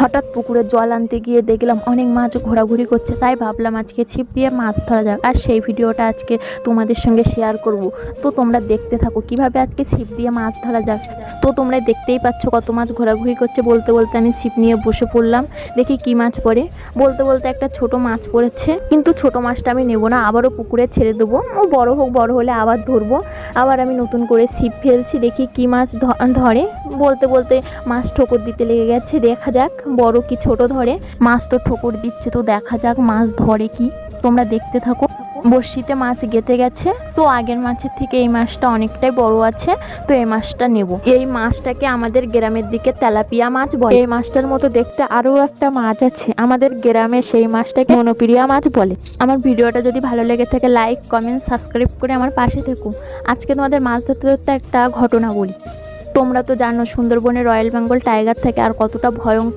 হঠাৎ পুকুরে জল আনতে গিয়ে দেখলাম অনেক মাছ ঘোরাঘুরি করছে, তাই ভাবলাম আজকে ছিপ দিয়ে মাছ ধরা যাক। আর সেই ভিডিওটা আজকে তোমাদের সঙ্গে শেয়ার করব। তো তোমরা দেখতে থাকো কিভাবে আজকে ছিপ দিয়ে মাছ ধরা যাক। তো তোমরা দেখতেই পাচ্ছ কত মাছ ঘোরাঘুরি করছে। বলতে বলতে আমি ছিপ নিয়ে বসে পড়লাম, দেখি কি মাছ পড়ে। বলতে বলতে একটা ছোট মাছ পড়েছে, কিন্তু ছোট মাছটা আমি নেব না, আবারও পুকুরে ছেড়ে দেবো। ও বড় হোক, বড় হলে আবার ধরবো। আবার আমি নতুন করে ছিপ ফেলছি, দেখি কি মাছ ধরে। বলতে বলতে মাছ ঠোকর দিতে লেগে গেছে, দেখা যাক বড় কি ছোট ধরে। মাছ তো ঠোকর দিচ্ছে, তো দেখা যাক মাছ ধরে কি। তোমরা দেখতে থাকো। বড়শিতে মাছ গেঁথে গেছে, তো আগের মাছের থেকে এই মাছটা অনেকটাই বড় আছে, তো এই মাছটা নেব। এই মাছটাকে আমাদের গ্রামের দিকে তেলাপিয়া মাছ বলে। এই মাছটার মতো দেখতে আরও একটা মাছ আছে আমাদের গ্রামে, সেই মাছটাকে মনোপিরিয়া মাছ বলে। আমার ভিডিওটা যদি ভালো লেগে থাকে লাইক কমেন্ট সাবস্ক্রাইব করে আমার পাশে থেকো। আজকে তোমাদের মাছ ধরতে ধরতে একটা ঘটনা বলি। তোমরা তো জানো সুন্দরবনে রয়্যাল বেঙ্গল টাইগার থাকে আর কতটা ভয়ঙ্কর।